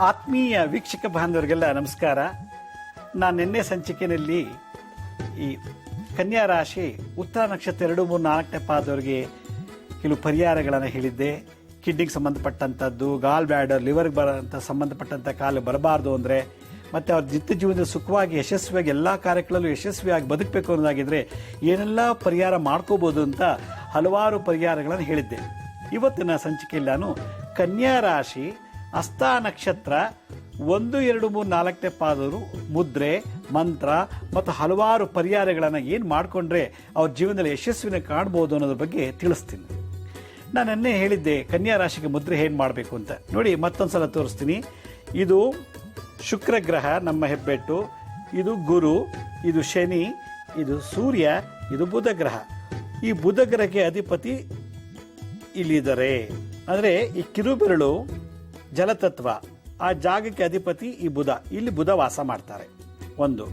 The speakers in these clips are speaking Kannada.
ಆತ್ಮೀಯ ವೀಕ್ಷಕ ಬಾಂಧವರಿಗೆಲ್ಲ ನಮಸ್ಕಾರ. ನಾನು ನಿನ್ನೆ ಸಂಚಿಕೆಯಲ್ಲಿ ಈ ಕನ್ಯಾ ರಾಶಿ ಉತ್ತರ ನಕ್ಷತ್ರ 2, 3, 4ನೇ ಪಾದವರಿಗೆ ಕೆಲವು ಪರಿಹಾರಗಳನ್ನು ಹೇಳಿದ್ದೆ. ಕಿಡ್ನಿಗೆ ಸಂಬಂಧಪಟ್ಟಂಥದ್ದು, ಗಾಲ್ ಬ್ಲಾಡರ್, ಲಿವರ್ಗೆ ಬರೋಂಥ ಸಂಬಂಧಪಟ್ಟಂಥ ಕಾಲು ಬರಬಾರ್ದು ಅಂದರೆ, ಮತ್ತು ಅವ್ರ ನಿತ್ಯ ಜೀವನದಲ್ಲಿ ಸುಖವಾಗಿ ಯಶಸ್ವಿಯಾಗಿ ಎಲ್ಲ ಕಾರ್ಯಗಳಲ್ಲೂ ಯಶಸ್ವಿಯಾಗಿ ಬದುಕಬೇಕು ಅನ್ನೋದಾಗಿದ್ದರೆ ಏನೆಲ್ಲ ಪರಿಹಾರ ಮಾಡ್ಕೋಬೋದು ಅಂತ ಹಲವಾರು ಪರಿಹಾರಗಳನ್ನು ಹೇಳಿದ್ದೆ. ಇವತ್ತಿನ ಸಂಚಿಕೆಯಲ್ಲಿ ನಾನು ಕನ್ಯಾ ರಾಶಿ ಹಸ್ತ ನಕ್ಷತ್ರ 1, 2, 3, 4ನೇ ಪಾದವರು ಮುದ್ರೆ, ಮಂತ್ರ ಮತ್ತು ಹಲವಾರು ಪರಿಹಾರಗಳನ್ನು ಏನು ಮಾಡಿಕೊಂಡ್ರೆ ಅವ್ರ ಜೀವನದಲ್ಲಿ ಯಶಸ್ವಿನ ಕಾಣ್ಬೋದು ಅನ್ನೋದ್ರ ಬಗ್ಗೆ ತಿಳಿಸ್ತೀನಿ. ನಾನು ನಿನ್ನೆ ಹೇಳಿದ್ದೆ ಕನ್ಯಾ ರಾಶಿಗೆ ಮುದ್ರೆ ಏನು ಮಾಡಬೇಕು ಅಂತ. ನೋಡಿ, ಮತ್ತೊಂದು ಸಲ ತೋರಿಸ್ತೀನಿ. ಇದು ಶುಕ್ರ ಗ್ರಹ, ನಮ್ಮ ಹೆಬ್ಬೆಟ್ಟು. ಇದು ಗುರು, ಇದು ಶನಿ, ಇದು ಸೂರ್ಯ, ಇದು ಬುಧ ಗ್ರಹ. ಈ ಬುಧ ಗ್ರಹಕ್ಕೆ ಅಧಿಪತಿ ಇಲ್ಲಿದ್ದಾರೆ. ಅಂದರೆ ಈ ಕಿರುಬೆರಳು ಜಲತತ್ವ, ಆ ಜಾಗಕ್ಕೆ ಅಧಿಪತಿ ಈ ಬುಧ. ಇಲ್ಲಿ ಬುಧ ವಾಸ ಮಾಡ್ತಾರೆ. ಒಂದು,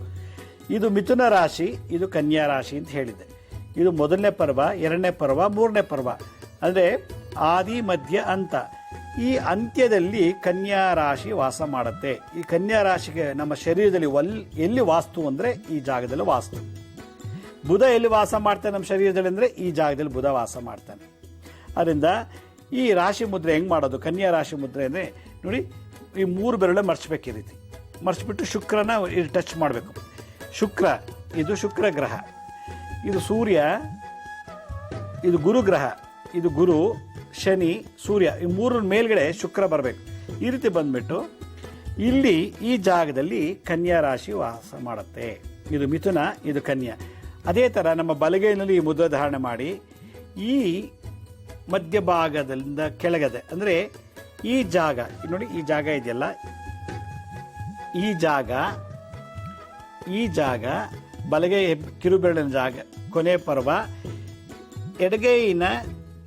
ಇದು ಮಿಥುನ ರಾಶಿ, ಇದು ಕನ್ಯಾ ರಾಶಿ ಅಂತ ಹೇಳಿದ್ದೆ. ಇದು ಮೊದಲನೇ ಪರ್ವ, 2ನೇ ಪರ್ವ, 3ನೇ ಪರ್ವ. ಅಂದರೆ ಆದಿ, ಮಧ್ಯ, ಅಂತ. ಈ ಅಂತ್ಯದಲ್ಲಿ ಕನ್ಯಾ ರಾಶಿ ವಾಸ ಮಾಡುತ್ತೆ. ಈ ಕನ್ಯಾ ರಾಶಿಗೆ ನಮ್ಮ ಶರೀರದಲ್ಲಿ ಎಲ್ಲಿ ವಾಸ್ತು ಅಂದರೆ ಈ ಜಾಗದಲ್ಲಿ ವಾಸ್ತು. ಬುಧ ಎಲ್ಲಿ ವಾಸ ಮಾಡ್ತಾನೆ ನಮ್ಮ ಶರೀರದಲ್ಲಿ ಅಂದರೆ ಈ ಜಾಗದಲ್ಲಿ ಬುಧ ವಾಸ ಮಾಡ್ತಾನೆ. ಅದರಿಂದ ಈ ರಾಶಿ ಮುದ್ರೆ ಹೆಂಗೆ ಮಾಡೋದು? ಕನ್ಯಾ ರಾಶಿ ಮುದ್ರೆ ಅಂದರೆ ನೋಡಿ, ಈ 3 ಬೆರಳು ಮರ್ಚಬೇಕು. ಈ ರೀತಿ ಮರ್ಚಿಬಿಟ್ಟು ಶುಕ್ರನ ಟಚ್ ಮಾಡಬೇಕು. ಶುಕ್ರ, ಇದು ಶುಕ್ರ ಗ್ರಹ. ಇದು ಸೂರ್ಯ, ಇದು ಗುರು ಗ್ರಹ. ಇದು ಗುರು, ಶನಿ, ಸೂರ್ಯ, ಈ 3 ಮೇಲ್ಗಡೆ ಶುಕ್ರ ಬರಬೇಕು. ಈ ರೀತಿ ಬಂದ್ಬಿಟ್ಟು ಇಲ್ಲಿ ಈ ಜಾಗದಲ್ಲಿ ಕನ್ಯಾ ರಾಶಿ ವಾಸ ಮಾಡುತ್ತೆ. ಇದು ಮಿಥುನ, ಇದು ಕನ್ಯಾ. ಅದೇ ಥರ ನಮ್ಮ ಬಲಗೈನಲ್ಲಿ ಈ ಮುದ್ರೆ ಧಾರಣೆ ಮಾಡಿ ಈ ಮಧ್ಯಭಾಗದಿಂದ ಕೆಳಗದೆ, ಅಂದರೆ ಈ ಜಾಗ ನೋಡಿ, ಈ ಜಾಗ ಇದೆಯಲ್ಲ, ಈ ಜಾಗ ಬಲಗೈ ಕಿರುಬೆರಳಿನ ಜಾಗ, ಕೊನೆ ಪರ್ವ, ಎಡಗೈನ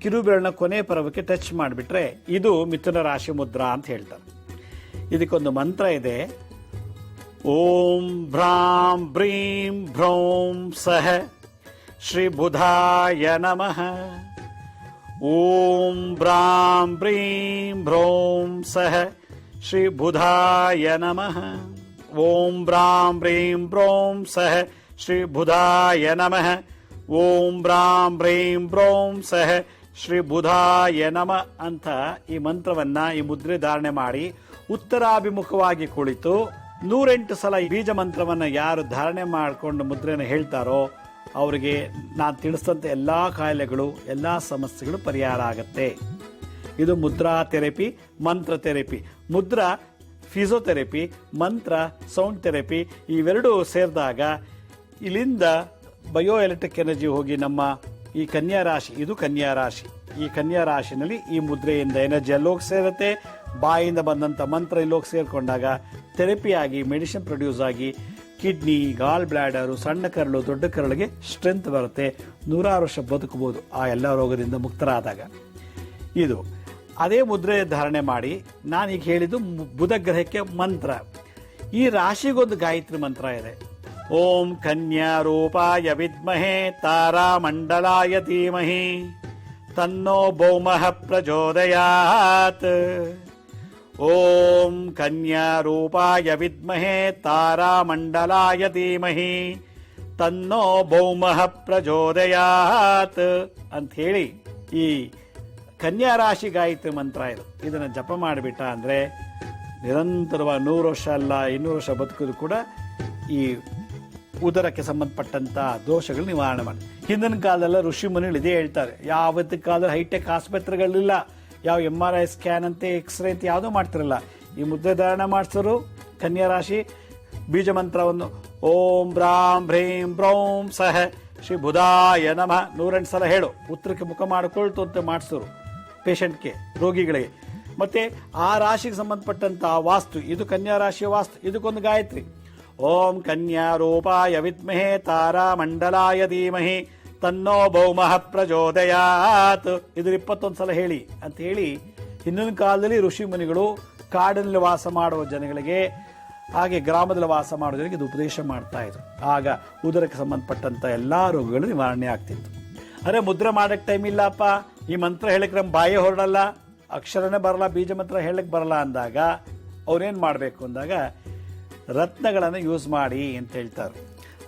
ಕಿರುಬೆರಳಿನ ಕೊನೆ ಪರ್ವಕ್ಕೆ ಟಚ್ ಮಾಡಿಬಿಟ್ರೆ ಇದು ಮಿಥುನ ರಾಶಿ ಮುದ್ರಾ ಅಂತ ಹೇಳ್ತಾರೆ. ಇದಕ್ಕೊಂದು ಮಂತ್ರ ಇದೆ. ಓಂ ಭ್ರಾಂ ಬ್ರೀಂ ಭ್ರೌಂ ಸಹ ಶ್ರೀ ಬುಧಾಯ ನಮಃ. ಓಂ ಭ್ರಾಂ ಬ್ರೀಂ ಭ್ರೌಂ ಸಹ ಶ್ರೀ ಬುಧಾಯ ನಮಃ. ಓಂ ಭ್ರಾಂ ಬ್ರೀಂ ಭ್ರೌಂ ಸಹ ಶ್ರೀ ಬುಧಾಯ ನಮಃ. ಓಂ ಭ್ರಾಂ ಬ್ರೀಂ ಭ್ರೌಂ ಸಹ ಶ್ರೀ ಬುಧಾಯ ನಮ ಅಂತ ಈ ಮಂತ್ರವನ್ನ, ಈ ಮುದ್ರೆ ಧಾರಣೆ ಮಾಡಿ ಉತ್ತರಾಭಿಮುಖವಾಗಿ ಕುಳಿತು 108 ಸಲ ಈ ಬೀಜ ಮಂತ್ರವನ್ನ ಯಾರು ಧಾರಣೆ ಮಾಡಿಕೊಂಡು ಮುದ್ರೆನ ಹೇಳ್ತಾರೋ ಅವರಿಗೆ ನಾನು ತಿಳಿಸಿದಂತೆ ಎಲ್ಲ ಕಾಯಿಲೆಗಳು, ಎಲ್ಲ ಸಮಸ್ಯೆಗಳು ಪರಿಹಾರ ಆಗುತ್ತೆ. ಇದು ಮುದ್ರಾ ಥೆರಪಿ, ಮಂತ್ರ ಥೆರಪಿ. ಮುದ್ರಾ ಫಿಸಿಯೋಥೆರಪಿ, ಮಂತ್ರ ಸೌಂಡ್ ಥೆರಪಿ. ಇವೆರಡೂ ಸೇರಿದಾಗ ಇಲ್ಲಿಂದ ಬಯೋ ಎಲೆಕ್ಟ್ರಿಕ್ ಎನರ್ಜಿ ಹೋಗಿ ನಮ್ಮ ಈ ಕನ್ಯಾ ರಾಶಿ, ಇದು ಕನ್ಯಾ ರಾಶಿ, ಈ ಕನ್ಯಾ ರಾಶಿನಲ್ಲಿ ಈ ಮುದ್ರೆಯಿಂದ ಎನರ್ಜಿ ಅಲ್ಲೋಗಿ ಸೇರುತ್ತೆ. ಬಾಯಿಂದ ಬಂದಂಥ ಮಂತ್ರ ಇಲ್ಲೋಗಿ ಸೇರಿಕೊಂಡಾಗ ಥೆರಪಿ ಆಗಿ ಮೆಡಿಸಿನ್ ಪ್ರೊಡ್ಯೂಸ್ ಆಗಿ ಕಿಡ್ನಿ, ಗಾಲ್ ಬ್ಲಾಡರು, ಸಣ್ಣ ಕರಳು, ದೊಡ್ಡ ಕರಳಿಗೆ ಸ್ಟ್ರೆಂತ್ ಬರುತ್ತೆ. 100 ವರ್ಷ ಬದುಕಬಹುದು ಆ ಎಲ್ಲ ರೋಗದಿಂದ ಮುಕ್ತರಾದಾಗ. ಇದು ಅದೇ ಮುದ್ರೆ ಧಾರಣೆ ಮಾಡಿ ನಾನೀಗ ಹೇಳಿದ್ದು ಬುಧ ಗ್ರಹಕ್ಕೆ ಮಂತ್ರ. ಈ ರಾಶಿಗೊಂದು ಗಾಯತ್ರಿ ಮಂತ್ರ ಇದೆ. ಓಂ ಕನ್ಯಾ ರೂಪಾಯ ವಿದ್ಮಹೇ ತಾರಾಮಂಡಲಾಯ ಧೀಮಹಿ ತನ್ನೋ ಭೌಮಃ ಪ್ರಚೋದಯಾತ್. ಓಂ ಕನ್ಯಾ ರೂಪಾಯ ವಿದ್ಮಹೇ ತಾರಾಮಂಡಲಾಯ ಧೀಮಹಿ ತನ್ನೋ ಭೌಮಃ ಪ್ರಚೋದಯಾತ್ ಅಂತ ಹೇಳಿ ಈ ಕನ್ಯಾ ರಾಶಿ ಗಾಯತ್ರಿ ಮಂತ್ರ ಇದು. ಇದನ್ನು ಜಪ ಮಾಡಿಬಿಟ್ಟ ಅಂದರೆ ನಿರಂತರವಾಗಿ 100 ವರ್ಷ ಅಲ್ಲ 200 ವರ್ಷ ಬದುಕೋದು ಕೂಡ ಈ ಉದರಕ್ಕೆ ಸಂಬಂಧಪಟ್ಟಂತ ದೋಷಗಳು ನಿವಾರಣೆ ಮಾಡಿ. ಹಿಂದಿನ ಕಾಲದಲ್ಲ ಋಷಿ ಮುನಿಗಳು ಇದೇ ಹೇಳ್ತಾರೆ. ಯಾವತ್ತಿನ ಕಾಲದಲ್ಲಿ ಹೈಟೆಕ್ ಆಸ್ಪತ್ರೆಗಳಿಲ್ಲ, ಯಾವ MRI ಸ್ಕ್ಯಾನ್ ಅಂತೆ, ಎಕ್ಸ್ರೇ ಅಂತ ಯಾವುದೂ ಮಾಡ್ತಿರಲ್ಲ. ಈ ಮುದ್ರೆ ಧಾರಣ ಮಾಡಿಸೋರು ಕನ್ಯಾ ರಾಶಿ ಬೀಜ ಮಂತ್ರವನ್ನು ಓಂ ಭ್ರಾಂ ಭ್ರೀಂ ಭ್ರೌಂ ಸಹ ಶ್ರೀ ಬುಧಾಯ ನಮಃ 108 ಸಲ ಹೇಳು. ಉತ್ತರಕ್ಕೆ ಮುಖ ಮಾಡಿಕೊಳ್ತು ಅಂತ ಮಾಡಿಸೋರು ಪೇಷಂಟ್ಗೆ, ರೋಗಿಗಳಿಗೆ. ಮತ್ತೆ ಆ ರಾಶಿಗೆ ಸಂಬಂಧಪಟ್ಟಂತ ವಾಸ್ತು, ಇದು ಕನ್ಯಾ ರಾಶಿಯ ವಾಸ್ತು, ಇದಕ್ಕೊಂದು ಗಾಯತ್ರಿ. ಓಂ ಕನ್ಯಾ ರೂಪಾಯ ವಿದ್ಮಹೇ ತಾರಾಮಂಡಲಾಯ ಧೀಮಹಿ ತನ್ನೋ ಭೌಮಃ ಪ್ರಚೋದಯಾತ್. ಇದ್ರ 21 ಸಲ ಹೇಳಿ ಅಂತ ಹೇಳಿ ಹಿಂದಿನ ಕಾಲದಲ್ಲಿ ಋಷಿ ಮುನಿಗಳು ಕಾಡಿನಲ್ಲಿ ವಾಸ ಮಾಡುವ ಜನಗಳಿಗೆ, ಹಾಗೆ ಗ್ರಾಮದಲ್ಲಿ ವಾಸ ಮಾಡೋ ಜನರಿಗೆ ಇದು ಉಪದೇಶ ಮಾಡ್ತಾ ಇದ್ರು. ಆಗ ಉದರಕ್ಕೆ ಸಂಬಂಧಪಟ್ಟಂತ ಎಲ್ಲಾ ರೋಗಗಳು ನಿವಾರಣೆ ಆಗ್ತಿತ್ತು. ಅರೆ ಮುದ್ರೆ ಮಾಡಕ್ ಟೈಮ್ ಇಲ್ಲಪ್ಪ, ಈ ಮಂತ್ರ ಹೇಳಕ್ ನಮ್ಮ ಬಾಯಿ ಹೊರಡಲ್ಲ, ಅಕ್ಷರನೇ ಬರಲ್ಲ, ಬೀಜ ಮಂತ್ರ ಹೇಳಕ್ ಬರಲ್ಲ ಅಂದಾಗ ಅವ್ರೇನು ಮಾಡಬೇಕು ಅಂದಾಗ ರತ್ನಗಳನ್ನು ಯೂಸ್ ಮಾಡಿ ಅಂತ ಹೇಳ್ತಾರೆ.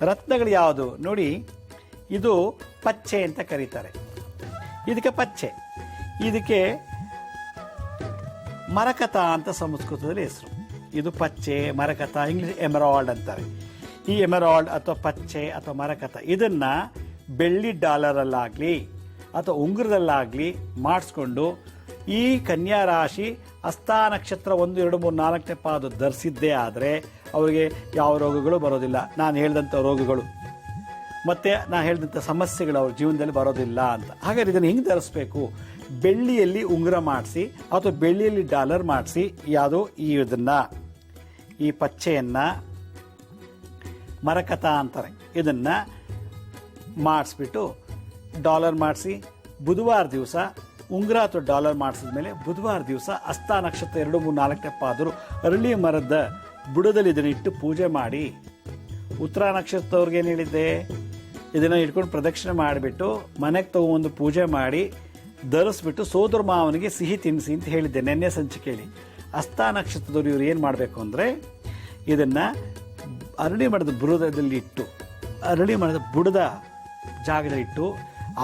ರತ್ನಗಳು ಯಾವುದು ನೋಡಿ, ಇದು ಪಚ್ಚೆ ಅಂತ ಕರೀತಾರೆ. ಇದಕ್ಕೆ ಪಚ್ಚೆ, ಇದಕ್ಕೆ ಮರಕತ ಅಂತ ಸಂಸ್ಕೃತದಲ್ಲಿ ಹೆಸರು. ಇದು ಪಚ್ಚೆ, ಮರಕತ, ಇಂಗ್ಲಿಷ್ ಎಮರಾಲ್ಡ್ ಅಂತಾರೆ. ಈ ಎಮರಾಲ್ಡ್ ಅಥವಾ ಪಚ್ಚೆ ಅಥವಾ ಮರಕತ ಇದನ್ನ ಬೆಳ್ಳಿ ಡಾಲರಲ್ಲಾಗಲಿ ಅಥವಾ ಉಂಗುರದಲ್ಲಾಗಲಿ ಮಾಡಿಸ್ಕೊಂಡು ಈ ಕನ್ಯಾ ರಾಶಿ ಹಸ್ತಾ ನಕ್ಷತ್ರ 1, 2, 3, 4ನೇ ಪಾದ ಧರಿಸಿದ್ದೇ ಆದರೆ ಅವರಿಗೆ ಯಾವ ರೋಗಗಳು ಬರೋದಿಲ್ಲ. ನಾನು ಹೇಳಿದಂಥ ರೋಗಗಳು ಮತ್ತು ನಾನು ಹೇಳಿದಂಥ ಸಮಸ್ಯೆಗಳು ಅವ್ರ ಜೀವನದಲ್ಲಿ ಬರೋದಿಲ್ಲ ಅಂತ. ಹಾಗಾದ್ರೆ ಇದನ್ನು ಹೆಂಗೆ ಧರಿಸ್ಬೇಕು? ಬೆಳ್ಳಿಯಲ್ಲಿ ಉಂಗುರ ಮಾಡಿಸಿ ಅಥವಾ ಬೆಳ್ಳಿಯಲ್ಲಿ ಡಾಲರ್ ಮಾಡಿಸಿ, ಯಾವುದೋ ಈ ಪಚ್ಚೆಯನ್ನು ಮರಕತ ಅಂತಾರೆ, ಇದನ್ನು ಮಾಡಿಸ್ಬಿಟ್ಟು ಡಾಲರ್ ಮಾಡಿಸಿ ಬುಧವಾರ ದಿವಸ ಉಂಗುರ ಅಥವಾ ಡಾಲರ್ ಮಾಡಿಸಿದ್ಮೇಲೆ ಬುಧವಾರ ದಿವಸ ಹಸ್ತಾ ನಕ್ಷತ್ರ 2, 3, 4ನೇ ಪಾದರು ಅರಳಿ ಮರದ ಬುಡದಲ್ಲಿ ಇದನ್ನು ಇಟ್ಟು ಪೂಜೆ ಮಾಡಿ. ಉತ್ತರ ನಕ್ಷತ್ರದವ್ರಿಗೆ ಏನು ಹೇಳಿದ್ದೆ, ಇದನ್ನು ಇಟ್ಕೊಂಡು ಪ್ರದಕ್ಷಿಣೆ ಮಾಡಿಬಿಟ್ಟು ಮನೆಗೆ ತಗೊಂಡು ಪೂಜೆ ಮಾಡಿ ಧರಿಸ್ಬಿಟ್ಟು ಸೋದರ ಮಾವನಿಗೆ ಸಿಹಿ ತಿನ್ನಿಸಿ ಅಂತ ಹೇಳಿದ್ದೆ ನೆನ್ನೆ ಸಂಚಿಕೆಯಲ್ಲಿ. ಹಸ್ತಾ ನಕ್ಷತ್ರದವ್ರು ಇವ್ರು ಏನು ಮಾಡಬೇಕು ಅಂದರೆ ಇದನ್ನು ಅರಳಿ ಮರದ ಬುಡದಲ್ಲಿ ಇಟ್ಟು, ಅರಳಿ ಮರದ ಬುಡದ ಜಾಗದಲ್ಲಿಟ್ಟು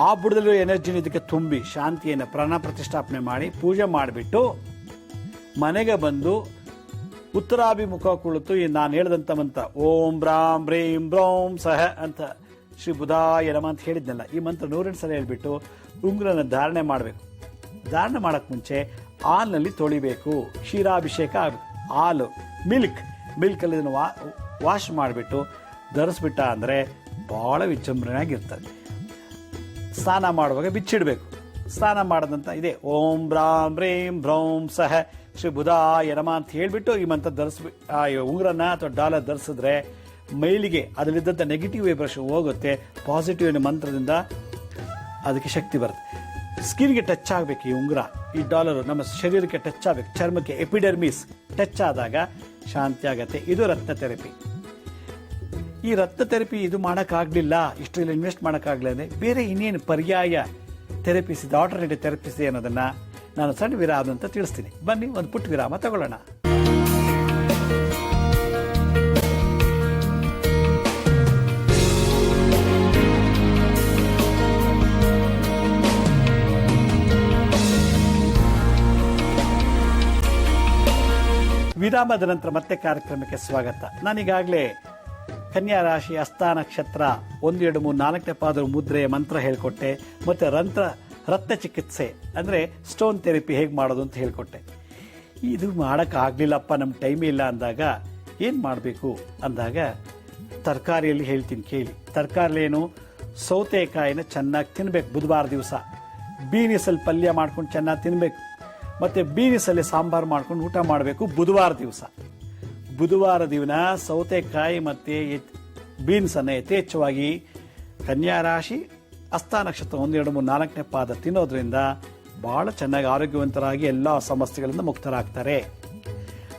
ಆ ಬುಡದಲ್ಲಿರೋ ಎನರ್ಜಿನ ಇದಕ್ಕೆ ತುಂಬಿ ಶಾಂತಿಯನ್ನು ಪ್ರಾಣ ಪ್ರತಿಷ್ಠಾಪನೆ ಮಾಡಿ ಪೂಜೆ ಮಾಡಿಬಿಟ್ಟು ಮನೆಗೆ ಬಂದು ಉತ್ತರಾಭಿಮುಖ ಕುಳಿತು ನಾನು ಹೇಳಿದಂಥ ಮಂತ್ರ ಓಂ ಬ್ರಾಂ ಬ್ರೀಂ ಬ್ರೌಂ ಸಹ ಅಂತ ಶ್ರೀ ಬುಧಾಯ ನಮಃ ಅಂತ ಹೇಳಿದ್ನಲ್ಲ, ಈ ಮಂತ್ರ 108 ಸಲ ಹೇಳ್ಬಿಟ್ಟು ಉಂಗುರನ ಧಾರಣೆ ಮಾಡಬೇಕು. ಧಾರಣೆ ಮಾಡೋಕ್ಕೆ ಮುಂಚೆ ಹಾಲಿನಲ್ಲಿ ತೊಳಿಬೇಕು, ಕ್ಷೀರಾಭಿಷೇಕ ಆಗಬೇಕು. ಹಾಲು ಮಿಲ್ಕಲ್ಲಿ ಇದನ್ನು ವಾಶ್ ಮಾಡಿಬಿಟ್ಟು ಧರಿಸ್ಬಿಟ್ಟ ಅಂದರೆ ಭಾಳ ವಿಜೃಂಭಣೆಯಾಗಿರ್ತದೆ. ಸ್ನಾನ ಮಾಡುವಾಗ ಬಿಚ್ಚಿಡಬೇಕು. ಸ್ನಾನ ಮಾಡೋದಂತ ಇದೆ ಓಂ ಬ್ರಾಂ ಬ್ರೀಂ ಬ್ರೌಂ ಸಹ ಶ್ರೀ ಬುಧಾಯ ನಮಃ ಅಂತ ಹೇಳಿಬಿಟ್ಟು ಈ ಮಂತ್ರ ಉಂಗುರನ ಅಥವಾ ಡಾಲರ್ ಧರಿಸಿದ್ರೆ ಮೈಲಿಗೆ ಅದರಲ್ಲಿದ್ದಂಥ ನೆಗೆಟಿವ್ ವೈಬ್ರೇಷನ್ ಹೋಗುತ್ತೆ. ಪಾಸಿಟಿವ್ ಮಂತ್ರದಿಂದ ಅದಕ್ಕೆ ಶಕ್ತಿ ಬರುತ್ತೆ. ಸ್ಕಿನ್ಗೆ ಟಚ್ ಆಗಬೇಕು ಈ ಉಂಗುರ, ಈ ಡಾಲರು ನಮ್ಮ ಶರೀರಕ್ಕೆ ಟಚ್ ಆಗಬೇಕು, ಚರ್ಮಕ್ಕೆ ಎಪಿಡರ್ಮಿಸ್ ಟಚ್ ಆದಾಗ ಶಾಂತಿ ಆಗತ್ತೆ. ಇದು ರತ್ನ ಥೆರಪಿ. ಈ ರತ್ನ ಥೆರಪಿ ಇದು ಮಾಡೋಕ್ಕಾಗಲಿಲ್ಲ, ಇಷ್ಟರಲ್ಲಿ ಇನ್ವೆಸ್ಟ್ ಮಾಡೋಕ್ಕಾಗಲಿಲ್ಲ ಅಂದರೆ ಬೇರೆ ಇನ್ನೇನು ಪರ್ಯಾಯ ಥೆರಪೀಸ್ ಇದೆ, ಆಲ್ಟರ್ನೇಟಿವ್ ಥೆರಪೀಸ್ ಇದೆ ಅನ್ನೋದನ್ನು ನಾನು ಸಣ್ಣ ವಿರಾಮ ಅಂತ ತಿಳಿಸ್ತೀನಿ. ಬನ್ನಿ ಒಂದು ಪುಟ್ಟ ವಿರಾಮ ತಗೊಳ್ಳೋಣ. ವಿರಾಮದ ನಂತರ ಮತ್ತೆ ಕಾರ್ಯಕ್ರಮಕ್ಕೆ ಸ್ವಾಗತ. ನಾನೀಗಾಗಲೇ ಕನ್ಯಾ ರಾಶಿ ಹಸ್ತಾ ನಕ್ಷತ್ರ 1, 2, 3, 4ನೇ ಪಾದರ ಮುದ್ರೆ ಮಂತ್ರ ಹೇಳಿಕೊಟ್ಟೆ. ಮತ್ತು ರತ್ನ ಚಿಕಿತ್ಸೆ ಅಂದರೆ ಸ್ಟೋನ್ ಥೆರಪಿ ಹೇಗೆ ಮಾಡೋದು ಅಂತ ಹೇಳಿಕೊಟ್ಟೆ. ಇದು ಮಾಡೋಕ್ಕಾಗಲಿಲ್ಲಪ್ಪ, ನಮ್ಮ ಟೈಮ್ ಇಲ್ಲ ಅಂದಾಗ ಏನು ಮಾಡಬೇಕು ಅಂದಾಗ ತರಕಾರಿಯಲ್ಲಿ ಹೇಳ್ತೀನಿ ಕೇಳಿ. ತರಕಾರಿಲೇನು ಸೌತೆಕಾಯಿನ ಚೆನ್ನಾಗಿ ತಿನ್ನಬೇಕು ಬುಧವಾರ ದಿವಸ. ಬೀನಿಸಲ್ಲಿ ಪಲ್ಯ ಮಾಡ್ಕೊಂಡು ಚೆನ್ನಾಗಿ ತಿನ್ನಬೇಕು. ಮತ್ತು ಬೀನಿಸಲ್ಲಿ ಸಾಂಬಾರು ಮಾಡ್ಕೊಂಡು ಊಟ ಮಾಡಬೇಕು ಬುಧವಾರ ದಿವಸ. ಬುಧವಾರ ದಿನ ಸೌತೆಕಾಯಿ ಮತ್ತು ಬೀನ್ಸನ್ನು ಯಥೇಚ್ಛವಾಗಿ ಕನ್ಯಾ ರಾಶಿ ಹಸ್ತಾ ನಕ್ಷತ್ರ 1, 2, 3, 4ನೇ ಪಾದ ತಿನ್ನೋದ್ರಿಂದ ಭಾಳ ಚೆನ್ನಾಗಿ ಆರೋಗ್ಯವಂತರಾಗಿ ಎಲ್ಲ ಸಮಸ್ಯೆಗಳಿಂದ ಮುಕ್ತರಾಗ್ತಾರೆ.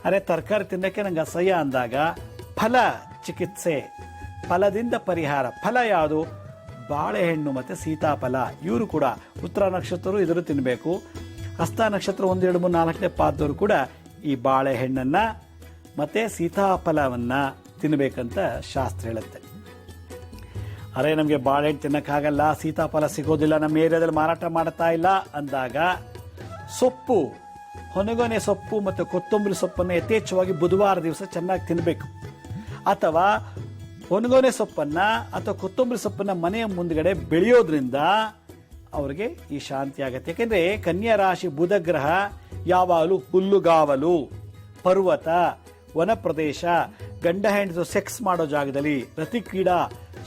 ಅದೇ ತರಕಾರಿ ತಿನ್ನೋಕ್ಕೆ ನಂಗೆ ಅಸಹ್ಯ ಅಂದಾಗ ಫಲ ಚಿಕಿತ್ಸೆ, ಫಲದಿಂದ ಪರಿಹಾರ. ಫಲ ಯಾವುದು? ಬಾಳೆಹಣ್ಣು ಮತ್ತು ಸೀತಾಫಲ. ಇವರು ಕೂಡ ಉತ್ತರ ನಕ್ಷತ್ರರು ಇದನ್ನು ತಿನ್ನಬೇಕು. ಹಸ್ತಾ ನಕ್ಷತ್ರ 1, 2, 3, 4ನೇ ಪಾದದವರು ಕೂಡ ಈ ಬಾಳೆಹಣ್ಣನ್ನು ಮತ್ತು ಸೀತಾಫಲವನ್ನು ತಿನ್ನಬೇಕಂತ ಶಾಸ್ತ್ರ ಹೇಳುತ್ತೆ. ಅರೆ ನಮಗೆ ಬಾಳೆಹಣ್ಣು ತಿನ್ನೋಕ್ಕಾಗಲ್ಲ, ಸೀತಾಫಲ ಸಿಗೋದಿಲ್ಲ, ನಮ್ಮ ಏರಿಯಾದಲ್ಲಿ ಮಾರಾಟ ಮಾಡ್ತಾ ಇಲ್ಲ ಅಂದಾಗ ಸೊಪ್ಪು, ಹೊನಗೊನೆ ಸೊಪ್ಪು ಮತ್ತು ಕೊತ್ತಂಬರಿ ಸೊಪ್ಪನ್ನು ಯಥೇಚ್ಛವಾಗಿ ಬುಧವಾರ ದಿವಸ ಚೆನ್ನಾಗಿ ತಿನ್ನಬೇಕು. ಅಥವಾ ಹೊನಗೊನೆ ಸೊಪ್ಪನ್ನು ಅಥವಾ ಕೊತ್ತಂಬರಿ ಸೊಪ್ಪನ್ನು ಮನೆಯ ಮುಂದ್ಗಡೆ ಬೆಳೆಯೋದ್ರಿಂದ ಅವರಿಗೆ ಈ ಶಾಂತಿ ಆಗುತ್ತೆ. ಯಾಕೆಂದರೆ ಕನ್ಯಾ ರಾಶಿ ಬುಧ ಗ್ರಹ ಯಾವಾಗಲೂ ಹುಲ್ಲುಗಾವಲು, ಪರ್ವತ, ವನ ಪ್ರದೇಶ, ಗಂಡ ಹೆಂಡತಿ ಸೆಕ್ಸ್ ಮಾಡೋ ಜಾಗದಲ್ಲಿ, ರತಿ ಕ್ರೀಡಾ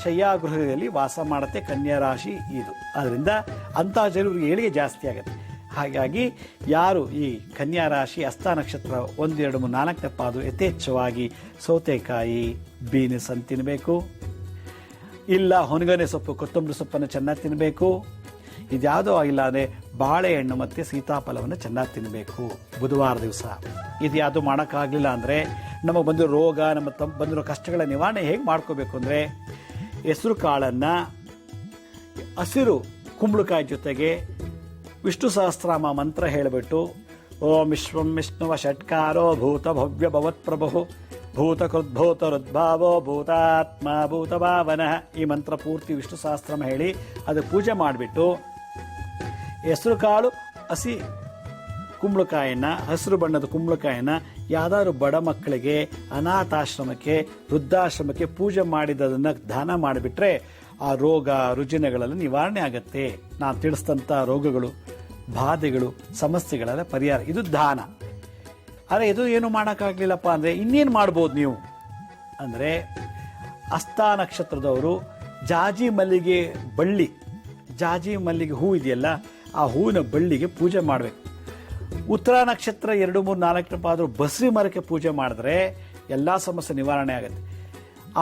ಶಯ್ಯಾಗೃಹದಲ್ಲಿ ವಾಸ ಮಾಡುತ್ತೆ ಕನ್ಯಾ ರಾಶಿ ಇದು. ಅದರಿಂದ ಅಂಥ ಜನರಿಗೆ ಏಳಿಗೆ ಜಾಸ್ತಿ ಆಗುತ್ತೆ. ಹಾಗಾಗಿ ಯಾರು ಈ ಕನ್ಯಾ ರಾಶಿ ಹಸ್ತಾ ನಕ್ಷತ್ರ 1, 2, 3, 4ನೇ ಪಾದ ಯಥೇಚ್ಛವಾಗಿ ಸೌತೆಕಾಯಿ, ಬೀನ್ಸ್ ಅಂತ ತಿನ್ನಬೇಕು. ಇಲ್ಲ ಹೊನಗನೆ ಸೊಪ್ಪು, ಕೊತ್ತಂಬರಿ ಸೊಪ್ಪನ್ನು ಚೆನ್ನಾಗಿ ತಿನ್ನಬೇಕು. ಇದ್ಯಾವುದೋ ಆಗಿಲ್ಲ ಅಂದರೆ ಬಾಳೆಹಣ್ಣು ಮತ್ತು ಸೀತಾಫಲವನ್ನು ಚೆನ್ನಾಗಿ ತಿನ್ನಬೇಕು ಬುಧವಾರ ದಿವಸ. ಇದು ಯಾವುದು ಮಾಡೋಕ್ಕಾಗಲಿಲ್ಲ ಅಂದರೆ ನಮಗೆ ಬಂದಿರೋ ರೋಗ, ನಮ್ಮ ಬಂದಿರೋ ಕಷ್ಟಗಳ ನಿವಾರಣೆ ಹೇಗೆ ಮಾಡ್ಕೋಬೇಕು ಅಂದರೆ ಹೆಸರು ಕಾಳನ್ನು ಹಸಿರು ಕುಂಬಳಕಾಯಿ ಜೊತೆಗೆ ವಿಷ್ಣು ಸಹಸ್ರನಾಮ ಮಂತ್ರ ಹೇಳಿಬಿಟ್ಟು ಓಂ ವಿಶ್ವಂ ವಿಷ್ಣುವ ಷಟ್ಕಾರೋ ಭೂತ ಭವ್ಯ ಭವತ್ಪ್ರಭು ಭೂತಕೃದ್ಭೂತರುದ್ಭಾವೋ ಭೂತಾತ್ಮ ಭೂತಭಾವನಃ. ಈ ಮಂತ್ರ ಪೂರ್ತಿ ವಿಷ್ಣು ಸಹಸ್ರನಾಮ ಹೇಳಿ ಅದು ಪೂಜೆ ಮಾಡಿಬಿಟ್ಟು ಹೆಸರು ಕಾಳು ಹಸಿ ಕುಂಬಳಕಾಯಿನ, ಹಸಿರು ಬಣ್ಣದ ಕುಂಬಳಕಾಯಿನ ಯಾವ್ದಾದ್ರು ಬಡ ಮಕ್ಕಳಿಗೆ, ಅನಾಥಾಶ್ರಮಕ್ಕೆ, ವೃದ್ಧಾಶ್ರಮಕ್ಕೆ ಪೂಜೆ ಮಾಡಿದ್ದನ್ನು ದಾನ ಮಾಡಿಬಿಟ್ರೆ ಆ ರೋಗ ರುಜಿನಗಳೆಲ್ಲ ನಿವಾರಣೆ ಆಗತ್ತೆ. ನಾನು ತಿಳಿಸಿದಂಥ ರೋಗಗಳು, ಬಾಧೆಗಳು, ಸಮಸ್ಯೆಗಳೆಲ್ಲ ಪರಿಹಾರ. ಇದು ದಾನ. ಆದರೆ ಇದು ಏನು ಮಾಡೋಕ್ಕಾಗಲಿಲ್ಲಪ್ಪ ಅಂದರೆ ಇನ್ನೇನು ಮಾಡ್ಬೋದು ನೀವು ಅಂದರೆ, ಹಸ್ತ ನಕ್ಷತ್ರದವರು ಜಾಜಿ ಮಲ್ಲಿಗೆ ಬಳ್ಳಿ, ಜಾಜಿ ಮಲ್ಲಿಗೆ ಹೂ ಇದೆಯಲ್ಲ, ಆ ಹೂವಿನ ಬಳ್ಳಿಗೆ ಪೂಜೆ ಮಾಡಬೇಕು. ಉತ್ತರ ನಕ್ಷತ್ರ 2, 3, 4 ಪಾದರು ಬಸ್ರಿ ಮರಕ್ಕೆ ಪೂಜೆ ಮಾಡಿದ್ರೆ ಎಲ್ಲ ಸಮಸ್ಯೆ ನಿವಾರಣೆ ಆಗುತ್ತೆ.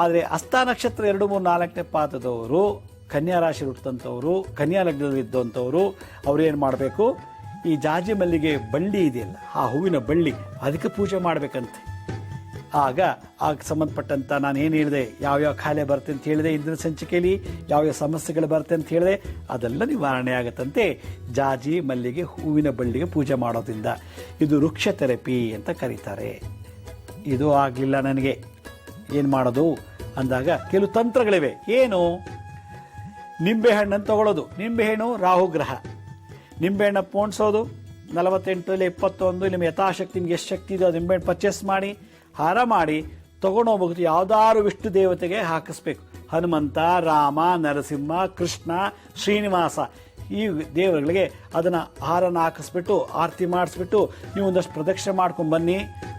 ಆದರೆ ಹಸ್ತ ನಕ್ಷತ್ರ 2, 3, 4 ಪಾದದವರು, ಕನ್ಯಾ ರಾಶಿ ಹುಟ್ಟಂಥವ್ರು, ಕನ್ಯಾ ಲಗ್ನದಲ್ಲಿ ಇದ್ದಂಥವ್ರು ಅವ್ರೇನು ಮಾಡಬೇಕು, ಈ ಜಾಜಿ ಮಲ್ಲಿಗೆ ಬಳ್ಳಿ ಇದೆಯಲ್ಲ, ಆ ಹೂವಿನ ಬಳ್ಳಿ, ಅದಕ್ಕೆ ಪೂಜೆ ಮಾಡಬೇಕಂತೆ. ಆಗ ಸಂಬಂಧಪಟ್ಟಂತ ನಾನು ಏನು ಹೇಳಿದೆ, ಯಾವ್ಯಾವ ಖಾಯಿಲೆ ಬರುತ್ತೆ ಅಂತ ಹೇಳಿದೆ ಇಂದಿನ ಸಂಚಿಕೆಯಲ್ಲಿ, ಯಾವ್ಯಾವ ಸಮಸ್ಯೆಗಳು ಬರುತ್ತೆ ಅಂತ ಹೇಳಿದೆ, ಅದೆಲ್ಲ ನಿವಾರಣೆ ಆಗುತ್ತಂತೆ ಜಾಜಿ ಮಲ್ಲಿಗೆ ಹೂವಿನ ಬಳ್ಳಿಗೆ ಪೂಜೆ ಮಾಡೋದ್ರಿಂದ. ಇದು ವೃಕ್ಷ ಥೆರಪಿ ಅಂತ ಕರೀತಾರೆ. ಇದು ಆಗಲಿಲ್ಲ ನನಗೆ, ಏನು ಮಾಡೋದು ಅಂದಾಗ ಕೆಲವು ತಂತ್ರಗಳಿವೆ. ಏನು? ನಿಂಬೆಹಣ್ಣನ್ನು ತಗೊಳ್ಳೋದು. ನಿಂಬೆಹಣ್ಣು ರಾಹುಗ್ರಹ. ನಿಂಬೆಹಣ್ಣ ಪೋಣಿಸೋದು 48 ಇಲ್ಲ 21, ನಿಮ್ಮ ಯಥಾಶಕ್ತಿ, ನಿಮ್ಗೆ ಎಷ್ಟು ಶಕ್ತಿ ಇದೋ ನಿಂಬೆಹಣ್ಣು ಪರ್ಚೇಸ್ ಮಾಡಿ, ಹಾರ ಮಾಡಿ ತಗೊಂಡೋಗ್ಬೇಕು. ಯಾವ್ದಾದ್ರು ವಿಷ್ಣು ದೇವತೆಗೆ ಹಾಕಿಸ್ಬೇಕು. ಹನುಮಂತ, ರಾಮ, ನರಸಿಂಹ, ಕೃಷ್ಣ, ಶ್ರೀನಿವಾಸ, ಈ ದೇವರುಗಳಿಗೆ ಅದನ್ನು ಹಾರನ ಹಾಕಿಸ್ಬಿಟ್ಟು ಆರತಿ ಮಾಡಿಸ್ಬಿಟ್ಟು ನೀವು ಒಂದಷ್ಟು ಪ್ರದಕ್ಷಿಣೆ ಮಾಡ್ಕೊಂಡು ಬನ್ನಿ.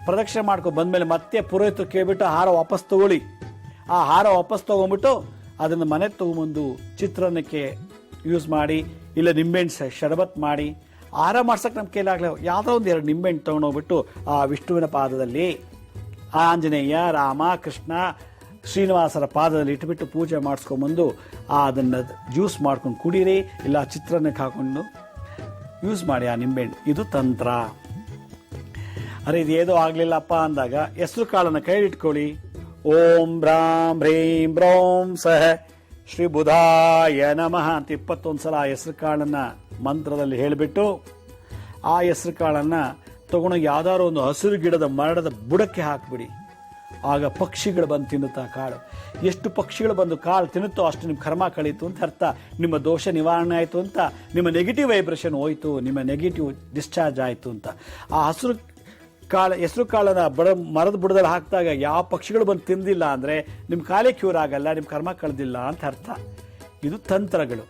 ಪ್ರದಕ್ಷಿಣೆ ಮಾಡ್ಕೊಂಡು ಬಂದಮೇಲೆ ಮತ್ತೆ ಪುರೋಹಿತರು ಕೇಳ್ಬಿಟ್ಟು ಹಾರ ವಾಪಸ್ ತಗೊಳ್ಳಿ. ಆ ಹಾರ ವಾಪಸ್ ತೊಗೊಂಡ್ಬಿಟ್ಟು ಅದನ್ನು ಮನೆಗೆ ತೊಗೊಂಬಂದು ಚಿತ್ರಾನ್ನಕ್ಕೆ ಯೂಸ್ ಮಾಡಿ, ಇಲ್ಲ ನಿಂಬೆಹಣ್ಣು ಶರಬತ್ ಮಾಡಿ. ಹಾರ ಮಾಡ್ಸಕ್ಕೆ ನಮ್ಮ ಕೈಲಾಗಲ್ಲ, ಯಾವುದೋ ಒಂದು 2 ನಿಂಬೆಹಣ್ಣು ತೊಗೊಂಡೋಗ್ಬಿಟ್ಟು ಆ ವಿಷ್ಣುವಿನ ಪಾದದಲ್ಲಿ, ಆಂಜನೇಯ, ರಾಮ, ಕೃಷ್ಣ, ಶ್ರೀನಿವಾಸರ ಪಾದದಲ್ಲಿ ಇಟ್ಬಿಟ್ಟು ಪೂಜೆ ಮಾಡಿಸ್ಕೊಂಬಂದು ಅದನ್ನು ಜ್ಯೂಸ್ ಮಾಡ್ಕೊಂಡು ಕುಡೀರಿ, ಇಲ್ಲ ಚಿತ್ರಾನ್ನಕ್ಕೆ ಹಾಕೊಂಡು ಯೂಸ್ ಮಾಡಿ ಆ ನಿಂಬೆಹಣ್ಣು. ಇದು ತಂತ್ರ. ಅರೆ ಇದು ಏನೋ ಆಗಲಿಲ್ಲಪ್ಪ ಅಂದಾಗ ಹೆಸರು ಕಾಳನ್ನು ಕೈಲಿಟ್ಕೊಳ್ಳಿ. ಓಂ ಬ್ರಾಂ ಹ್ರೀಂ ಬ್ರೌಂ ಸಹ ಶ್ರೀ ಬುಧಾಯ ನಮಃ ಅಂತ 21 ಸಲ ಆ ಹೆಸರು ಕಾಳನ್ನು ಮಂತ್ರದಲ್ಲಿ ಹೇಳಿಬಿಟ್ಟು ಆ ಹೆಸರು ಕಾಳನ್ನು ತಗೊಂಡೋಗಿ ಯಾವ್ದಾದ್ರು ಒಂದು ಹಸಿರು ಗಿಡದ ಮರದ ಬುಡಕ್ಕೆ ಹಾಕಿಬಿಡಿ. ಆಗ ಪಕ್ಷಿಗಳು ಬಂದು ತಿನ್ನುತ್ತಾ ಕಾಳು. ಎಷ್ಟು ಪಕ್ಷಿಗಳು ಬಂದು ಕಾಳು ತಿನ್ನುತ್ತೋ ಅಷ್ಟು ನಿಮ್ಮ ಕರ್ಮ ಕಳೀತು ಅಂತ ಅರ್ಥ. ನಿಮ್ಮ ದೋಷ ನಿವಾರಣೆ ಆಯಿತು ಅಂತ, ನಿಮ್ಮ ನೆಗೆಟಿವ್ ವೈಬ್ರೇಷನ್ ಹೋಯಿತು, ನಿಮ್ಮ ನೆಗೆಟಿವ್ ಡಿಸ್ಚಾರ್ಜ್ ಆಯಿತು ಅಂತ. ಆ ಹೆಸರು ಕಾಳನ್ನ ಮರದ ಬುಡದಲ್ಲಿ ಹಾಕಿದಾಗ ಯಾವ ಪಕ್ಷಿಗಳು ಬಂದು ತಿಂದಿಲ್ಲ ಅಂದರೆ ನಿಮ್ಮ ಕಾಲೇ ಕ್ಯೂರ್ ಆಗಲ್ಲ, ನಿಮ್ಮ ಕರ್ಮ ಕಳೆದಿಲ್ಲ ಅಂತ ಅರ್ಥ. ಇದು ತಂತ್ರಗಳು.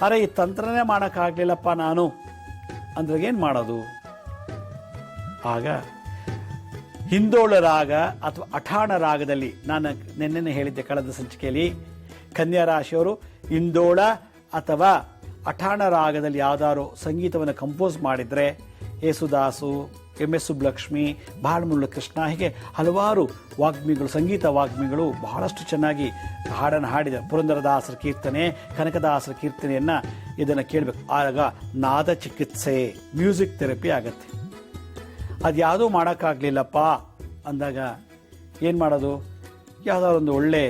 ಆದರೆ ಈ ತಂತ್ರನೇ ಮಾಡೋಕ್ಕಾಗಲಿಲ್ಲಪ್ಪ ನಾನು ಅಂದ್ರೆ ಏನು ಮಾಡೋದು? ಆಗ ಹಿಂದೋಳ ರಾಗ ಅಥವಾ ಅಠಾಣ ರಾಗದಲ್ಲಿ, ನಾನು ನಿನ್ನೆ ಹೇಳಿದ್ದೆ ಕಳೆದ ಸಂಚಿಕೆಯಲ್ಲಿ, ಕನ್ಯಾ ರಾಶಿಯವರು ಹಿಂದೋಳ ಅಥವಾ ಅಠಾಣ ರಾಗದಲ್ಲಿ ಯಾವ್ದಾದ್ರು ಸಂಗೀತವನ್ನು ಕಂಪೋಸ್ ಮಾಡಿದರೆ, ಯೇಸುದಾಸು, MS ಸುಬ್ಬಲಕ್ಷ್ಮಿ, ಬಾಳಮುಳ್ಳ ಕೃಷ್ಣ, ಹೀಗೆ ಹಲವಾರು ವಾಗ್ಮಿಗಳು, ಸಂಗೀತ ವಾಗ್ಮಿಗಳು ಬಹಳಷ್ಟು ಚೆನ್ನಾಗಿ ಹಾಡನ್ನು ಹಾಡಿದ. ಪುರಂದರದಾಸರ ಕೀರ್ತನೆ, ಕನಕದಾಸರ ಕೀರ್ತನೆಯನ್ನು ಇದನ್ನು ಕೇಳಬೇಕು. ಆಗ ನಾದ ಚಿಕಿತ್ಸೆ, ಮ್ಯೂಸಿಕ್ ಥೆರಪಿ ಆಗತ್ತೆ. ಅದು ಯಾವುದೂ ಮಾಡೋಕ್ಕಾಗಲಿಲ್ಲಪ್ಪ ಅಂದಾಗ ಏನು ಮಾಡೋದು? ಯಾವುದಾದ್ರು ಒಂದು ಒಳ್ಳೆ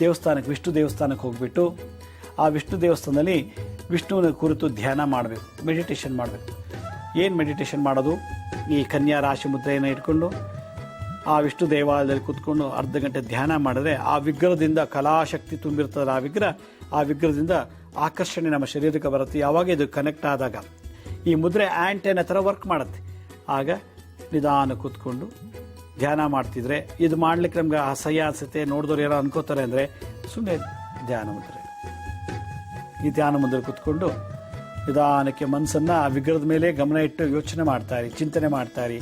ದೇವಸ್ಥಾನಕ್ಕೆ, ವಿಷ್ಣು ದೇವಸ್ಥಾನಕ್ಕೆ ಹೋಗ್ಬಿಟ್ಟು ಆ ವಿಷ್ಣು ದೇವಸ್ಥಾನದಲ್ಲಿ ವಿಷ್ಣುವಿನ ಕುರಿತು ಧ್ಯಾನ ಮಾಡಬೇಕು, ಮೆಡಿಟೇಷನ್ ಮಾಡಬೇಕು. ಏನು ಮೆಡಿಟೇಷನ್ ಮಾಡೋದು? ಈ ಕನ್ಯಾ ರಾಶಿ ಮುದ್ರೆಯನ್ನು ಇಟ್ಕೊಂಡು ಆ ವಿಷ್ಣು ದೇವಾಲಯದಲ್ಲಿ ಕೂತ್ಕೊಂಡು ಅರ್ಧ ಗಂಟೆ ಧ್ಯಾನ ಮಾಡಿದ್ರೆ ಆ ವಿಗ್ರಹದಿಂದ ಕಲಾಶಕ್ತಿ ತುಂಬಿರ್ತದೆ. ಆ ವಿಗ್ರಹದಿಂದ ಆಕರ್ಷಣೆ ನಮ್ಮ ಶರೀರಕ್ಕೆ ಬರುತ್ತೆ. ಯಾವಾಗ ಇದು ಕನೆಕ್ಟ್ ಆದಾಗ ಈ ಮುದ್ರೆ ಆ್ಯಂಟೆನ ಥರ ವರ್ಕ್ ಮಾಡುತ್ತೆ. ಆಗ ನಿಧಾನ ಕೂತ್ಕೊಂಡು ಧ್ಯಾನ ಮಾಡ್ತಿದ್ರೆ, ಇದು ಮಾಡ್ಲಿಕ್ಕೆ ನಮ್ಗೆ ಅಸಹ್ಯ ಅನಿಸುತ್ತೆ, ನೋಡಿದವ್ರು ಯಾರೋ ಅನ್ಕೋತಾರೆ ಅಂದರೆ ಸುಮ್ಮನೆ ಧ್ಯಾನ ಮುದ್ರೆ, ಈ ಧ್ಯಾನ ಮುದ್ರೆ ಕೂತ್ಕೊಂಡು ನಿಧಾನಕ್ಕೆ ಮನಸ್ಸನ್ನು ಆ ವಿಗ್ರಹದ ಮೇಲೆ ಗಮನ ಇಟ್ಟು ಯೋಚನೆ ಮಾಡ್ತಾರೆ, ಚಿಂತನೆ ಮಾಡ್ತಾರೆ.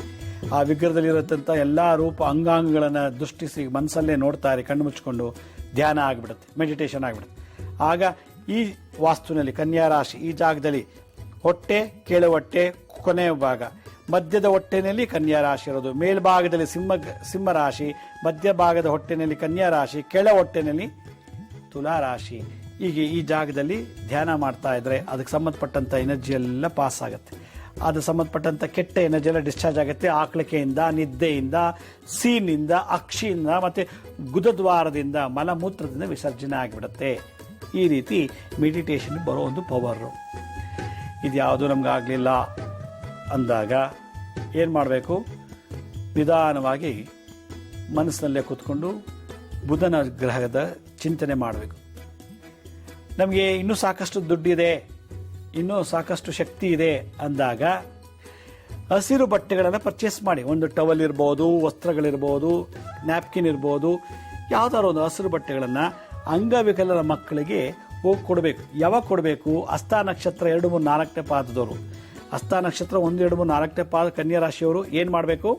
ಆ ವಿಗ್ರಹದಲ್ಲಿರತಂಥ ಎಲ್ಲ ರೂಪ ಅಂಗಾಂಗಗಳನ್ನು ದೃಷ್ಟಿಸಿ ಮನಸ್ಸಲ್ಲೇ ನೋಡ್ತಾರೆ, ಕಣ್ಣು ಮುಚ್ಕೊಂಡು ಧ್ಯಾನ ಆಗಿಬಿಡುತ್ತೆ, ಮೆಡಿಟೇಷನ್ ಆಗಿಬಿಡುತ್ತೆ. ಆಗ ಈ ವಾಸ್ತುವಿನಲ್ಲಿ ಕನ್ಯಾ ರಾಶಿ ಈ ಜಾಗದಲ್ಲಿ ಹೊಟ್ಟೆ, ಕೆಳ ಹೊಟ್ಟೆ, ಕೊನೆಯ ಭಾಗ, ಮಧ್ಯದ ಹೊಟ್ಟೆನಲ್ಲಿ ಕನ್ಯಾ ರಾಶಿ ಇರೋದು, ಮೇಲ್ಭಾಗದಲ್ಲಿ ಸಿಂಹ ರಾಶಿ, ಮಧ್ಯಭಾಗದ ಹೊಟ್ಟೆನಲ್ಲಿ ಕನ್ಯಾ ರಾಶಿ, ಕೆಳ ಹೊಟ್ಟೆನಲ್ಲಿ ತುಲಾ ರಾಶಿ. ಹೀಗೆ ಈ ಜಾಗದಲ್ಲಿ ಧ್ಯಾನ ಮಾಡ್ತಾ ಇದ್ರೆ ಅದಕ್ಕೆ ಸಂಬಂಧಪಟ್ಟಂಥ ಎನರ್ಜಿ ಎಲ್ಲ ಪಾಸ್ ಆಗುತ್ತೆ. ಅದು ಸಂಬಂಧಪಟ್ಟಂಥ ಕೆಟ್ಟ ಎನರ್ಜಿ ಎಲ್ಲ ಡಿಸ್ಚಾರ್ಜ್ ಆಗುತ್ತೆ. ಆಕಳಿಕೆಯಿಂದ, ನಿದ್ದೆಯಿಂದ, ಸೀನಿಂದ, ಅಕ್ಷಿಯಿಂದ ಮತ್ತು ಗುದದ್ವಾರದಿಂದ, ಮಲಮೂತ್ರದಿಂದ ವಿಸರ್ಜನೆ ಆಗಿಬಿಡುತ್ತೆ. ಈ ರೀತಿ ಮೆಡಿಟೇಷನ್ ಬರೋ ಒಂದು ಪವರು. ಇದು ಯಾವುದೂ ನಮ್ಗೆ ಆಗಲಿಲ್ಲ ಅಂದಾಗ ಏನು ಮಾಡಬೇಕು? ನಿಧಾನವಾಗಿ ಮನಸ್ಸಿನಲ್ಲೇ ಕೂತ್ಕೊಂಡು ಬುಧನ ಗ್ರಹದ ಚಿಂತನೆ ಮಾಡಬೇಕು. ನಮಗೆ ಇನ್ನೂ ಸಾಕಷ್ಟು ದುಡ್ಡಿದೆ, ಇನ್ನೂ ಸಾಕಷ್ಟು ಶಕ್ತಿ ಇದೆ ಅಂದಾಗ ಹಸಿರು ಬಟ್ಟೆಗಳನ್ನು ಪರ್ಚೇಸ್ ಮಾಡಿ. ಒಂದು ಟವಲ್ ಇರ್ಬೋದು, ವಸ್ತ್ರಗಳಿರ್ಬೋದು, ನ್ಯಾಪ್ಕಿನ್ ಇರ್ಬೋದು, ಯಾವುದಾದ್ರು ಒಂದು ಹಸಿರು ಬಟ್ಟೆಗಳನ್ನು ಅಂಗವಿಕಲರ ಮಕ್ಕಳಿಗೆ ಹೋಗಿ ಕೊಡಬೇಕು. ಯಾವಾಗ ಕೊಡಬೇಕು? ಹಸ್ತ ನಕ್ಷತ್ರ 2, 3, 4ನೇ ಪಾದದವರು. ಹಸ್ತ ನಕ್ಷತ್ರ 1, 2, 3, 4ನೇ ಪಾದ ಕನ್ಯಾ ರಾಶಿಯವರು ಏನು ಮಾಡಬೇಕು?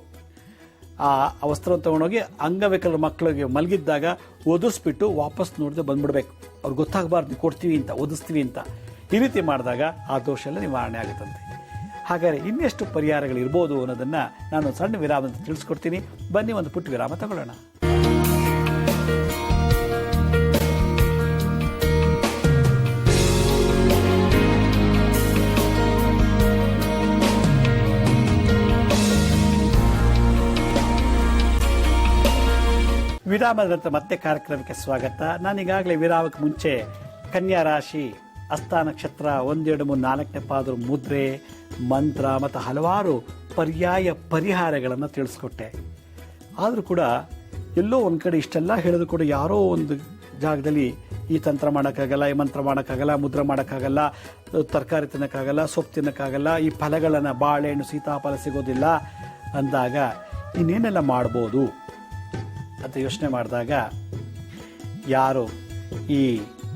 ಆ ವಸ್ತ್ರವನ್ನು ತಗೊಂಡೋಗಿ ಅಂಗವಿಕಲರ ಮಕ್ಕಳಿಗೆ ಮಲಗಿದ್ದಾಗ ಒದಿಸ್ಬಿಟ್ಟು ವಾಪಸ್ ನೋಡದೆ ಬಂದ್ಬಿಡ್ಬೇಕು. ಅವ್ರಿಗೆ ಗೊತ್ತಾಗಬಾರ್ದು ಕೊಡ್ತೀವಿ ಅಂತ, ಒದಿಸ್ತೀವಿ ಅಂತ. ಈ ರೀತಿ ಮಾಡಿದಾಗ ಆ ದೋಷ ಎಲ್ಲ ನಿವಾರಣೆ ಆಗುತ್ತಂತೆ. ಹಾಗಾದರೆ ಇನ್ನೆಷ್ಟು ಪರಿಹಾರಗಳಿರ್ಬೋದು ಅನ್ನೋದನ್ನು ನಾನು ಸಣ್ಣ ವಿರಾಮ ತಿಳಿಸ್ಕೊಡ್ತೀನಿ. ಬನ್ನಿ ಒಂದು ಪುಟ್ಟ ವಿರಾಮ ತಗೊಳ್ಳೋಣ. ವಿರಾಮದ ನಂತರ ಮತ್ತೆ ಕಾರ್ಯಕ್ರಮಕ್ಕೆ ಸ್ವಾಗತ. ನಾನೀಗಾಗಲೇ ವಿರಾಮಕ್ಕೆ ಮುಂಚೆ ಕನ್ಯಾ ರಾಶಿ, ಹಸ್ತ ನಕ್ಷತ್ರ 1, 2, 3, 4ನೇ ಪಾದ ಮುದ್ರೆ, ಮಂತ್ರ ಮತ್ತು ಹಲವಾರು ಪರ್ಯಾಯ ಪರಿಹಾರಗಳನ್ನು ತಿಳಿಸ್ಕೊಟ್ಟೆ. ಆದರೂ ಕೂಡ ಎಲ್ಲೋ ಒಂದು ಕಡೆ ಇಷ್ಟೆಲ್ಲ ಹೇಳಿದ್ರು ಕೂಡ ಯಾರೋ ಒಂದು ಜಾಗದಲ್ಲಿ ಈ ತಂತ್ರ ಮಾಡೋಕ್ಕಾಗಲ್ಲ, ಈ ಮಂತ್ರ ಮಾಡೋಕ್ಕಾಗಲ್ಲ, ಮುದ್ರ ಮಾಡೋಕ್ಕಾಗಲ್ಲ, ತರಕಾರಿ ತಿನ್ನೋಕ್ಕಾಗಲ್ಲ, ಸೊಪ್ಪು ತಿನ್ನೋಕ್ಕಾಗಲ್ಲ, ಈ ಫಲಗಳನ್ನು ಬಾಳೆಹಣ್ಣು ಸೀತಾಫಲ ಸಿಗೋದಿಲ್ಲ ಅಂದಾಗ ಇನ್ನೇನೆಲ್ಲ ಮಾಡ್ಬೋದು ಅಂತ ಯೋಚನೆ ಮಾಡಿದಾಗ ಯಾರು ಈ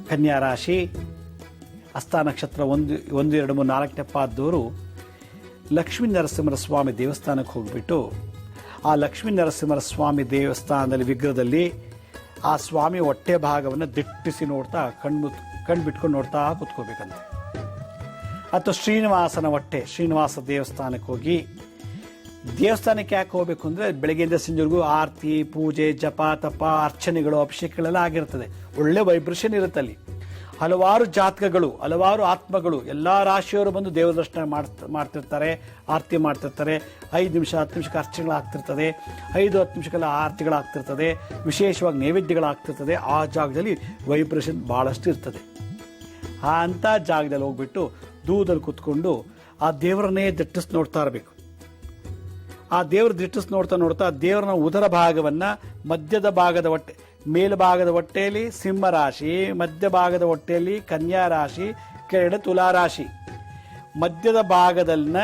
ಕನ್ಯಾ ರಾಶಿ, ಹಸ್ತ ನಕ್ಷತ್ರ 1, 2, 3, 4ನೇ ಪಾದದವರು ಲಕ್ಷ್ಮೀ ನರಸಿಂಹರ ಸ್ವಾಮಿ ದೇವಸ್ಥಾನಕ್ಕೆ ಹೋಗ್ಬಿಟ್ಟು ಆ ಲಕ್ಷ್ಮೀ ನರಸಿಂಹರ ಸ್ವಾಮಿ ದೇವಸ್ಥಾನದಲ್ಲಿ ವಿಗ್ರಹದಲ್ಲಿ ಆ ಸ್ವಾಮಿ ಹೊಟ್ಟೆ ಭಾಗವನ್ನು ದಿಟ್ಟಿಸಿ ನೋಡ್ತಾ ಕಣ್ಣು ಬಿಟ್ಕೊಂಡು ನೋಡ್ತಾ ಕೂತ್ಕೋಬೇಕಂತೆ. ಅಥವಾ ಶ್ರೀನಿವಾಸನ ಹೊಟ್ಟೆ, ಶ್ರೀನಿವಾಸ ದೇವಸ್ಥಾನಕ್ಕೆ ಹೋಗಿ, ದೇವಸ್ಥಾನಕ್ಕೆ ಯಾಕೆ ಹೋಗಬೇಕು ಅಂದರೆ ಬೆಳಗ್ಗೆಯಿಂದ ಸಂಜೆವರೆಗೂ ಆರತಿ, ಪೂಜೆ, ಜಪ, ತಪ, ಅರ್ಚನೆಗಳು, ಅಭಿಷೇಕಗಳೆಲ್ಲ ಆಗಿರ್ತದೆ. ಒಳ್ಳೆ ವೈಬ್ರೇಷನ್ ಇರುತ್ತೆ ಅಲ್ಲಿ. ಹಲವಾರು ಜಾತಕಗಳು, ಹಲವಾರು ಆತ್ಮಗಳು, ಎಲ್ಲ ರಾಶಿಯವರು ಬಂದು ದೇವರ ದರ್ಶನ ಮಾಡ್ತಿರ್ತಾರೆ, ಆರತಿ ಮಾಡ್ತಿರ್ತಾರೆ. 5 ನಿಮಿಷ 10 ನಿಮಿಷಕ್ಕೆ ಅರ್ಚನೆಗಳಾಗ್ತಿರ್ತದೆ, 5-10 ನಿಮಿಷಕ್ಕೆಲ್ಲ ಆರತಿಗಳಾಗ್ತಿರ್ತದೆ, ವಿಶೇಷವಾಗಿ ನೈವೇದ್ಯಗಳಾಗ್ತಿರ್ತದೆ. ಆ ಜಾಗದಲ್ಲಿ ವೈಬ್ರೇಷನ್ ಭಾಳಷ್ಟು ಇರ್ತದೆ. ಅಂಥ ಜಾಗದಲ್ಲಿ ಹೋಗ್ಬಿಟ್ಟು ದೂರದಲ್ಲಿ ಕೂತ್ಕೊಂಡು ಆ ದೇವರನ್ನೇ ದಿಟ್ಟಿಸ್ ನೋಡ್ತಾ ಇರಬೇಕು. ಆ ದೇವರ ದಿಟ್ಟಿಸ್ ನೋಡ್ತಾ ನೋಡ್ತಾ ದೇವರನ ಉದರ ಭಾಗವನ್ನು, ಮಧ್ಯದ ಭಾಗದ ಹೊಟ್ಟೆ, ಮೇಲ್ಭಾಗದ ಹೊಟ್ಟೆಯಲ್ಲಿ ಸಿಂಹ ರಾಶಿ, ಮಧ್ಯ ಭಾಗದ ಹೊಟ್ಟೆಯಲ್ಲಿ ಕನ್ಯಾ ರಾಶಿ, ಕೆಳಗಡೆ ತುಲಾ ರಾಶಿ, ಮಧ್ಯದ ಭಾಗದಲ್ಲಿನ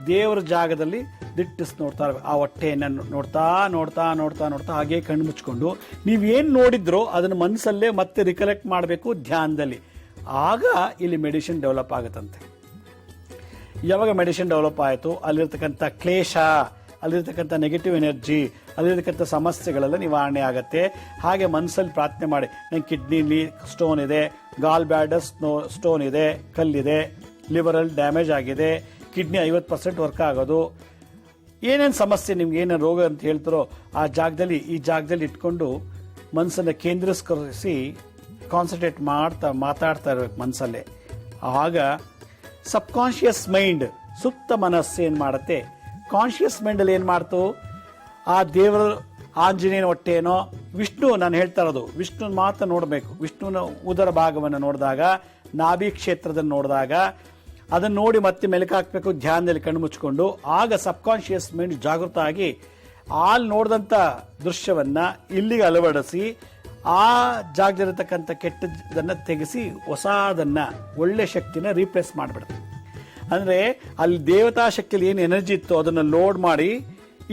ದೇವರ ಜಾಗದಲ್ಲಿ ದಿಟ್ಟಿಸ್ ನೋಡ್ತಾ ಇರಬೇಕು. ಆ ಹೊಟ್ಟೆಯನ್ನು ನೋಡ್ತಾ ನೋಡ್ತಾ ನೋಡ್ತಾ ನೋಡ್ತಾ ಹಾಗೆ ಕಣ್ಣು ಮುಚ್ಕೊಂಡು ನೀವೇನು ನೋಡಿದ್ರೋ ಅದನ್ನು ಮನಸ್ಸಲ್ಲೇ ಮತ್ತೆ ರಿಕಲೆಕ್ಟ್ ಮಾಡಬೇಕು ಧ್ಯಾನದಲ್ಲಿ. ಆಗ ಇಲ್ಲಿ ಮೆಡಿಸಿನ್ ಡೆವಲಪ್ ಆಗುತ್ತಂತೆ. ಯಾವಾಗ ಮೆಡಿಸಿನ್ ಡೆವಲಪ್ ಆಯಿತು, ಅಲ್ಲಿರ್ತಕ್ಕಂಥ ಕ್ಲೇಶ, ಅಲ್ಲಿರ್ತಕ್ಕಂಥ ನೆಗೆಟಿವ್ ಎನರ್ಜಿ, ಅಲ್ಲಿರ್ತಕ್ಕಂಥ ಸಮಸ್ಯೆಗಳೆಲ್ಲ ನಿವಾರಣೆ ಆಗುತ್ತೆ. ಹಾಗೆ ಮನಸ್ಸಲ್ಲಿ ಪ್ರಾರ್ಥನೆ ಮಾಡಿ, ನಂಗೆ ಕಿಡ್ನಿಲಿ ಸ್ಟೋನ್ ಇದೆ, ಗಾಲ್ ಬ್ಯಾಡರ್ ಸ್ಟೋನ್ ಇದೆ, ಕಲ್ಲಿದೆ, ಲಿವರಲ್ಲಿ ಡ್ಯಾಮೇಜ್ ಆಗಿದೆ, ಕಿಡ್ನಿ 50% ವರ್ಕ್ ಆಗೋದು, ಏನೇನು ಸಮಸ್ಯೆ ನಿಮ್ಗೆ ಏನೇನು ರೋಗ ಅಂತ ಹೇಳ್ತಾರೋ ಆ ಜಾಗದಲ್ಲಿ, ಈ ಜಾಗದಲ್ಲಿ ಇಟ್ಕೊಂಡು ಮನಸ್ಸನ್ನು ಕೇಂದ್ರೀಕರಿಸಿ ಕಾನ್ಸಂಟ್ರೇಟ್ ಮಾತಾಡ್ತಾ ಇರಬೇಕು ಮನಸ್ಸಲ್ಲೇ. ಆಗ ಸಬ್ಕಾನ್ಷಿಯಸ್ ಮೈಂಡ್, ಸುಪ್ತ ಮನಸ್ಸು ಏನು ಮಾಡುತ್ತೆ, ಕಾನ್ಷಿಯಸ್ ಮೈಂಡಲ್ಲಿ ಏನು ಮಾಡ್ತು, ಆ ದೇವರ ಆಂಜನೇಯನ ಹೊಟ್ಟೆನೋ, ವಿಷ್ಣು, ನಾನು ಹೇಳ್ತಾ ಇರೋದು ವಿಷ್ಣುನ ಮಾತ್ರ ನೋಡಬೇಕು. ವಿಷ್ಣುವಿನ ಉದರ ಭಾಗವನ್ನು ನೋಡಿದಾಗ, ನಾಭಿ ಕ್ಷೇತ್ರದಲ್ಲಿ ನೋಡಿದಾಗ ಅದನ್ನು ನೋಡಿ ಮತ್ತೆ ಮೆಲುಕು ಹಾಕಬೇಕು ಧ್ಯಾನದಲ್ಲಿ ಕಣ್ಣು ಮುಚ್ಕೊಂಡು. ಆಗ ಸಬ್ಕಾನ್ಷಿಯಸ್ ಮೈಂಡ್ ಜಾಗೃತ ಆಗಿ ಅಲ್ಲಿ ನೋಡಿದಂಥ ದೃಶ್ಯವನ್ನು ಇಲ್ಲಿಗೆ ಅಳವಡಿಸಿ ಆ ಜಾಗದಲ್ಲಿರತಕ್ಕಂಥ ಕೆಟ್ಟದನ್ನು ತೆಗೆಸಿ ಹೊಸದನ್ನು, ಒಳ್ಳೆ ಶಕ್ತಿನ ರೀಪ್ಲೇಸ್ ಮಾಡಿಬಿಡುತ್ತೆ. ಅಂದರೆ ಅಲ್ಲಿ ದೇವತಾ ಶಕ್ತಿಯಲ್ಲಿ ಏನು ಎನರ್ಜಿ ಇತ್ತು ಅದನ್ನು ಲೋಡ್ ಮಾಡಿ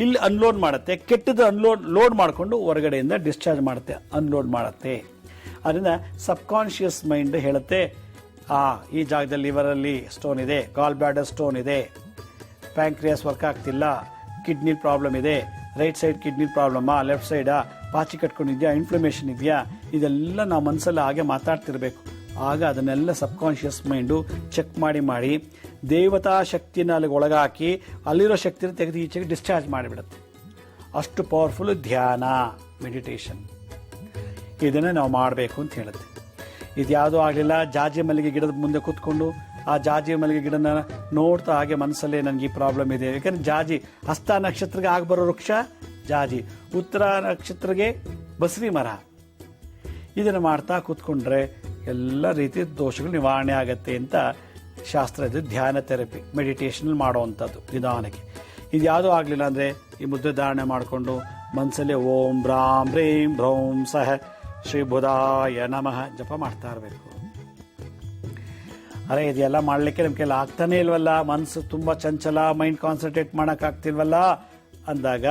ಇಲ್ಲಿ ಅನ್ಲೋಡ್ ಮಾಡುತ್ತೆ, ಕೆಟ್ಟದ್ದು ಲೋಡ್ ಮಾಡಿಕೊಂಡು ಹೊರಗಡೆಯಿಂದ ಡಿಸ್ಚಾರ್ಜ್ ಮಾಡುತ್ತೆ, ಅನ್ಲೋಡ್ ಮಾಡುತ್ತೆ. ಅದರಿಂದ ಸಬ್ಕಾನ್ಷಿಯಸ್ ಮೈಂಡ್ ಹೇಳುತ್ತೆ, ಈ ಜಾಗದಲ್ಲಿ ಲಿವರಲ್ಲಿ ಸ್ಟೋನ್ ಇದೆ, ಗಾಲ್ ಬ್ಯಾಡರ್ ಸ್ಟೋನ್ ಇದೆ, ಪ್ಯಾಂಕ್ರಿಯಾಸ್ ವರ್ಕ್ ಆಗ್ತಿಲ್ಲ, ಕಿಡ್ನಿ ಪ್ರಾಬ್ಲಮ್ ಇದೆ, ರೈಟ್ ಸೈಡ್ ಕಿಡ್ನಿ ಪ್ರಾಬ್ಲಮ್ಮಾ, ಲೆಫ್ಟ್ ಸೈಡಾ, ಪಾಚಿ ಕಟ್ಕೊಂಡಿದ್ಯಾ, ಇನ್ಫ್ಲಮೇಷನ್ ಇದೆಯಾ, ಇದೆಲ್ಲ ನಾವು ಮನಸ್ಸಲ್ಲಿ ಹಾಗೆ ಮಾತಾಡ್ತಿರ್ಬೇಕು. ಆಗ ಅದನ್ನೆಲ್ಲ ಸಬ್ಕಾನ್ಷಿಯಸ್ ಮೈಂಡು ಚೆಕ್ ಮಾಡಿ ದೇವತಾ ಶಕ್ತಿನ ಅಲ್ಲಿಗೆ ಒಳಗಾಕಿ ಅಲ್ಲಿರೋ ಶಕ್ತಿನ ತೆಗೆದು ಈಚೆಗೆ ಡಿಸ್ಚಾರ್ಜ್ ಮಾಡಿಬಿಡುತ್ತೆ. ಅಷ್ಟು ಪವರ್ಫುಲ್ ಧ್ಯಾನ, ಮೆಡಿಟೇಷನ್. ಇದನ್ನೇ ನಾವು ಮಾಡಬೇಕು ಅಂತ ಹೇಳುತ್ತೆ. ಇದು ಯಾವುದೂ ಆಗಲಿಲ್ಲ, ಜಾಜಿ ಮಲ್ಲಿಗೆ ಗಿಡದ ಮುಂದೆ ಕೂತ್ಕೊಂಡು ಆ ಜಾಜಿ ಮಲ್ಲಿಗೆ ಗಿಡನ ನೋಡ್ತಾ ಹಾಗೆ ಮನಸ್ಸಲ್ಲೇ ನನಗೆ ಈ ಪ್ರಾಬ್ಲಮ್ ಇದೆ. ಯಾಕಂದರೆ ಜಾಜಿ ಹಸ್ತ ನಕ್ಷತ್ರಕ್ಕೆ ಆಗಬರೋ ವೃಕ್ಷ ಜಾಜಿ, ಉತ್ತರ ನಕ್ಷತ್ರಕ್ಕೆ ಬಸರಿ ಮರ. ಇದನ್ನು ಮಾಡ್ತಾ ಕೂತ್ಕೊಂಡ್ರೆ ಎಲ್ಲ ರೀತಿಯ ದೋಷಗಳು ನಿವಾರಣೆ ಆಗತ್ತೆ ಅಂತ ಶಾಸ್ತ್ರ ಇದು ಧ್ಯಾನ ಥೆರಪಿ, ಮೆಡಿಟೇಷನ್ ಮಾಡುವಂಥದ್ದು ನಿಧಾನಕ್ಕೆ. ಇದು ಯಾವುದೂ ಆಗಲಿಲ್ಲ ಅಂದರೆ ಈ ಮುದ್ರೆ ಧಾರಣೆ ಮಾಡಿಕೊಂಡು ಮನಸ್ಸಲ್ಲಿ ಓಂ ಭ್ರಾಂ ಹ್ರೀಂ ಭ್ರೌಂ ಸಹ ಶ್ರೀ ಬುಧಾಯ ನಮಃ ಜಪ ಮಾಡ್ತಾ ಇರಬೇಕು. ಅರೆ ಇದೆಲ್ಲ ಮಾಡಲಿಕ್ಕೆ ನಮ್ಮ ಕೈಲಿ ಆಗ್ತಾನೆ ಇಲ್ವಲ್ಲ, ಮನಸ್ಸು ತುಂಬ ಚಂಚಲ, ಮೈಂಡ್ ಕಾನ್ಸಂಟ್ರೇಟ್ ಮಾಡೋಕ್ಕಾಗ್ತಿಲ್ವಲ್ಲ ಅಂದಾಗ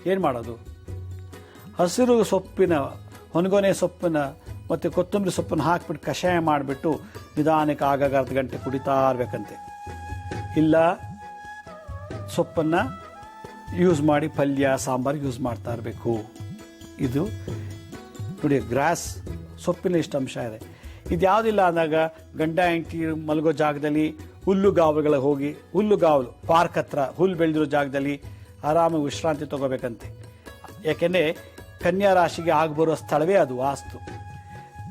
ಏನು ಮಾಡೋದು? ಹಸಿರು ಸೊಪ್ಪಿನ, ಹೊನಗೊನೆ ಸೊಪ್ಪಿನ ಮತ್ತು ಕೊತ್ತಂಬರಿ ಸೊಪ್ಪನ್ನು ಹಾಕಿಬಿಟ್ಟು ಕಷಾಯ ಮಾಡಿಬಿಟ್ಟು ನಿಧಾನಕ್ಕೆ ಆಗಾಗ ಅರ್ಧ ಗಂಟೆ ಕುಡಿತಾ ಇರಬೇಕಂತೆ. ಇಲ್ಲ ಸೊಪ್ಪನ್ನು ಯೂಸ್ ಮಾಡಿ ಪಲ್ಯ ಸಾಂಬಾರು ಯೂಸ್ ಮಾಡ್ತಾ ಇರಬೇಕು. ಇದು ನೋಡಿ, ಗ್ರಾಸ್ ಸೊಪ್ಪಿನ ಇಷ್ಟು ಅಂಶ ಇದೆ. ಇದು ಯಾವುದಿಲ್ಲ ಅಂದಾಗ ಗಂಡ ಹೆಂಡತಿ ಮಲಗೋ ಜಾಗದಲ್ಲಿ ಹುಲ್ಲುಗಾವಲುಗಳಿಗೆ ಹೋಗಿ, ಹುಲ್ಲುಗಾವಲು ಪಾರ್ಕ್ ಹತ್ರ ಹುಲ್ಲು ಬೆಳೆದಿರೋ ಜಾಗದಲ್ಲಿ ಆರಾಮಾಗಿ ವಿಶ್ರಾಂತಿ ತಗೋಬೇಕಂತೆ. ಯಾಕೆಂದರೆ ಕನ್ಯಾ ರಾಶಿಗೆ ಆಗ್ಬರೋ ಸ್ಥಳವೇ ಅದು ವಾಸ್ತು.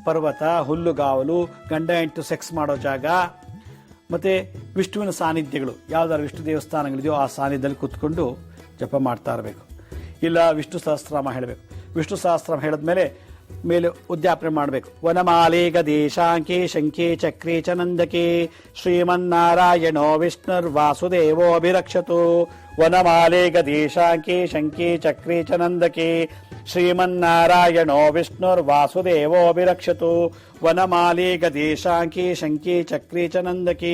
ಪರ್ವತ, ಹುಲ್ಲುಗಾವಲು, ಗಂಡ ಹೆಂಡತಿ ಸೆಕ್ಸ್ ಮಾಡೋ ಜಾಗ, ಮತ್ತು ವಿಷ್ಣುವಿನ ಸಾನ್ನಿಧ್ಯಗಳು, ಯಾವ್ದಾದ್ರು ವಿಷ್ಣು ದೇವಸ್ಥಾನಗಳಿದೆಯೋ ಆ ಸಾನ್ನಿಧ್ಯದಲ್ಲಿ ಕೂತ್ಕೊಂಡು ಜಪ ಮಾಡ್ತಾ ಇರಬೇಕು. ಇಲ್ಲ ವಿಷ್ಣು ಸಹಸ್ರನಾಮ ಹೇಳಬೇಕು. ವಿಷ್ಣು ಸಹಸ್ರನಾಮ ಹೇಳಿದ್ಮೇಲೆ ಮೇಲೆ ಉದ್ಯಾಪನೆ ಮಾಡಬೇಕು. ವನಮಾಲೆ ಗದೇಶಾಂಕೆ ಶಂಕೆ ಚಕ್ರೆ ಚ ನಂದಕೆ ಶ್ರೀಮನ್ನಾರಾಯಣೋ ವಿಷ್ಣುರ್ವಾಸುದೇವೋಭಿರಕ್ಷತು. ವನಮಾಲೆ ಗದೇಶಾಂಕೆ ಶಂಕೆ ಚಕ್ರೆ ಚ ನಂದಕೆ ಶ್ರೀಮನ್ನಾರಾಯಣೋ ವಿಷ್ಣುರ್ವಾಸುದೇವೋಭಿರಕ್ಷತು. ವನಮಾಲೆ ಗದೇಶಾಂಕೆ ಶಂಕೆ ಚಕ್ರೆ ಚ ನಂದಕೆ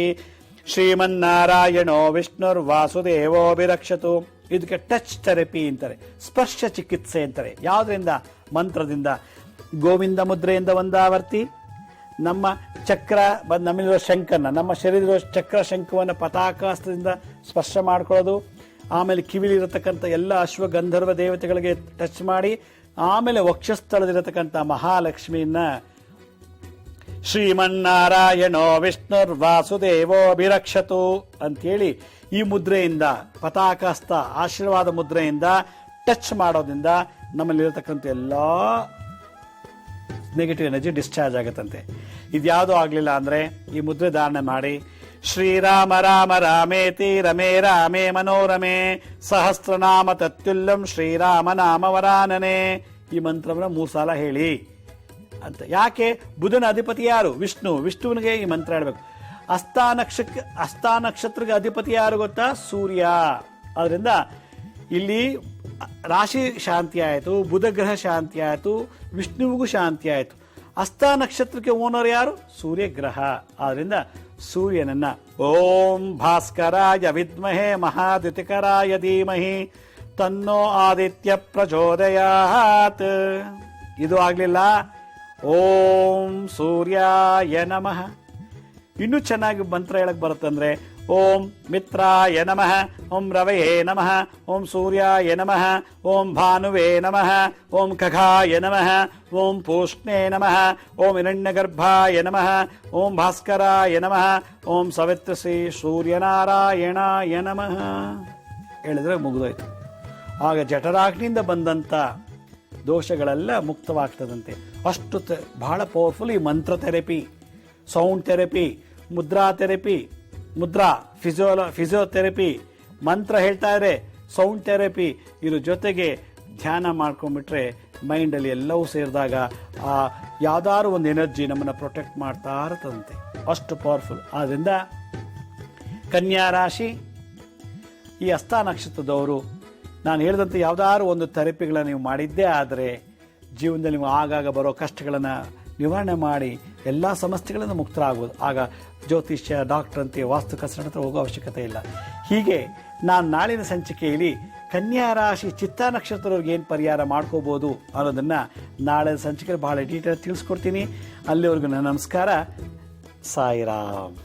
ಶ್ರೀಮನ್ನಾರಾಯಣೋ ವಿಷ್ಣುರ್ವಾಸುದೇವೋಭಿರಕ್ಷತು. ಇದಕ್ಕೆ ಟಚ್ ಥೆರಪಿ ಅಂತಾರೆ, ಸ್ಪರ್ಶ ಚಿಕಿತ್ಸೆ ಅಂತಾರೆ. ಯಾವುದರಿಂದ? ಮಂತ್ರದಿಂದ. ಗೋವಿಂದ ಮುದ್ರೆಯಿಂದ ಒಂದಾವರ್ತಿ ನಮ್ಮ ಚಕ್ರ ನಮ್ಮಲ್ಲಿರೋ ಶಂಕನ, ನಮ್ಮ ಶರೀರದ ಚಕ್ರ ಶಂಕವನ್ನು ಪತಾಕಾಸ್ತ್ರದಿಂದ ಸ್ಪರ್ಶ ಮಾಡ್ಕೊಳ್ಳೋದು. ಆಮೇಲೆ ಕಿವಿಲಿರತಕ್ಕಂಥ ಎಲ್ಲ ಅಶ್ವಗಂಧರ್ವ ದೇವತೆಗಳಿಗೆ ಟಚ್ ಮಾಡಿ, ಆಮೇಲೆ ವಕ್ಷಸ್ಥಳದಿರತಕ್ಕಂಥ ಮಹಾಲಕ್ಷ್ಮಿಯನ್ನ ಶ್ರೀಮನ್ನಾರಾಯಣೋ ವಿಷ್ಣುರ್ವಾಸುದೇವೋಭಿರಕ್ಷತು ಅಂತೇಳಿ ಈ ಮುದ್ರೆಯಿಂದ, ಪತಾಕಾಸ್ಥ ಆಶೀರ್ವಾದ ಮುದ್ರೆಯಿಂದ ಟಚ್ ಮಾಡೋದ್ರಿಂದ ನಮ್ಮಲ್ಲಿರತಕ್ಕಂಥ ಎಲ್ಲ ನೆಗೆಟಿವ್ ಎನರ್ಜಿ ಡಿಸ್ಚಾರ್ಜ್ ಆಗುತ್ತಂತೆ. ಇದ್ಯಾವುದೂ ಆಗಲಿಲ್ಲ ಅಂದರೆ ಈ ಮುದ್ರೆ ಧಾರಣೆ ಮಾಡಿ ಶ್ರೀರಾಮ ರಾಮ ರಾಮೇತಿ ರಮೇ ರಾಮೇ ಮನೋರಮೆ ಸಹಸ್ರನಾಮ ತತ್ಯುಲ್ಯಂ ಶ್ರೀರಾಮ ನಾಮ ವರಾನನೆ ಈ ಮಂತ್ರವನ್ನು 3 ಸಾಲ ಹೇಳಿ ಅಂತ. ಯಾಕೆ? ಬುಧನ ಅಧಿಪತಿ ಯಾರು? ವಿಷ್ಣು. ವಿಷ್ಣುವಿನಿಗೆ ಈ ಮಂತ್ರ ಹೇಳಬೇಕು. ಹಸ್ತ ನಕ್ಷತ್ರಕ್ಕೆ ಅಧಿಪತಿ ಯಾರು ಗೊತ್ತಾ? ಸೂರ್ಯ. ಅದರಿಂದ ಇಲ್ಲಿ ರಾಶಿ ಶಾಂತಿ ಆಯಿತು, ಬುಧ ಗ್ರಹ ಶಾಂತಿ ಆಯಿತು, ವಿಷ್ಣುವಿಗೂ ಶಾಂತಿ ಆಯಿತು. ಹಸ್ತ ನಕ್ಷತ್ರಕ್ಕೆ ಓನರ್ ಯಾರು? ಸೂರ್ಯ ಗ್ರಹ. ಆದ್ರಿಂದ ಸೂರ್ಯನನ್ನ ಓಂ ಭಾಸ್ಕರಾಯ ವಿದ್ಮಹೇ ಮಹಾದ್ಯುತಿಕರಾಯ ಧೀಮಹಿ ತನ್ನೋ ಆದಿತ್ಯ ಪ್ರಚೋದಯಾತ್. ಇದು ಆಗಲಿಲ್ಲ, ಓಂ ಸೂರ್ಯಾಯ ನಮಃ. ಇನ್ನೂ ಚೆನ್ನಾಗಿ ಮಂತ್ರ ಹೇಳಕ್ ಬರುತ್ತಂದ್ರೆ ಓಂ ಮಿತ್ರಾಯ ನಮಃ, ಓಂ ರವಯೇ ನಮಃ, ಓಂ ಸೂರ್ಯಾಯ ನಮಃ, ಓಂ ಭಾನುವೇ ನಮಃ, ಓಂ ಖಗಾಯ ನಮಃ, ಓಂ ಪೂಷ್ಣೇ ನಮಃ, ಓಂ ಹಿರಣ್ಯಗರ್ಭಾಯ ನಮಃ, ಓಂ ಭಾಸ್ಕರಾಯ ನಮಃ, ಓಂ ಸವಿತ್ರಶ್ರೀ ಸೂರ್ಯನಾರಾಯಣಾಯ ನಮಃ ಹೇಳಿದ್ರೆ ಮುಗಿದೋಯ್ತು. ಆಗ ಜಠರಾಗ್ನಿಂದ ಬಂದಂಥ ದೋಷಗಳೆಲ್ಲ ಮುಕ್ತವಾಗ್ತದಂತೆ. ಅಷ್ಟು ಬಹಳ ಪವರ್ಫುಲ್ ಈ ಮಂತ್ರ therapy, sound therapy, Mudra therapy, Mudra physiotherapy, ಮಂತ್ರ ಹೇಳ್ತಾ ಇದ್ರೆ ಸೌಂಡ್ ಥೆರಪಿ, ಇದ್ರ ಜೊತೆಗೆ ಧ್ಯಾನ ಮಾಡ್ಕೊಂಡ್ಬಿಟ್ರೆ ಮೈಂಡಲ್ಲಿ ಎಲ್ಲವೂ ಸೇರಿದಾಗ ಆ ಯಾವ್ದಾದ್ರು ಒಂದು ಎನರ್ಜಿ ನಮ್ಮನ್ನು ಪ್ರೊಟೆಕ್ಟ್ ಮಾಡ್ತಾ ಇರ್ತದಂತೆ. ಅಷ್ಟು ಪವರ್ಫುಲ್. ಆದ್ದರಿಂದ ಕನ್ಯಾ ರಾಶಿ, ಈ ಹಸ್ತ ನಕ್ಷತ್ರದವರು ನಾನು ಹೇಳಿದಂತೆ ಯಾವ್ದಾದ್ರು ಒಂದು ಥೆರಪಿಗಳನ್ನು ನೀವು ಮಾಡಿದ್ದೇ ಆದರೆ ಜೀವನದಲ್ಲಿ ನೀವು ಆಗಾಗ ಬರೋ ಕಷ್ಟಗಳನ್ನು ನಿವಾರಣೆ ಮಾಡಿ ಎಲ್ಲ ಸಮಸ್ಯೆಗಳಿಂದ ಮುಕ್ತರಾಗ್ಬೋದು. ಆಗ ಜ್ಯೋತಿಷ್ಯ, ಡಾಕ್ಟರ್ ಅಂತೆ, ವಾಸ್ತು ಕನ್ಸಲ್ಟೆಂಟ್ ಹತ್ರ ಹೋಗೋ ಅವಶ್ಯಕತೆ ಇಲ್ಲ. ಹೀಗೆ ನಾನು ನಾಳಿನ ಸಂಚಿಕೆಯಲ್ಲಿ ಕನ್ಯಾ ರಾಶಿ ಚಿತ್ತಾ ನಕ್ಷತ್ರದವ್ರಿಗೆ ಏನು ಪರಿಹಾರ ಮಾಡ್ಕೋಬೋದು ಅನ್ನೋದನ್ನು ನಾಳಿನ ಸಂಚಿಕೆಯಲ್ಲಿ ಬಹಳ ಡೀಟೇಲ್ ತಿಳಿಸ್ಕೊಡ್ತೀನಿ. ಅಲ್ಲಿವರೆಗೂ ನನ್ನ ನಮಸ್ಕಾರ. ಸಾಯಿರಾಮ್.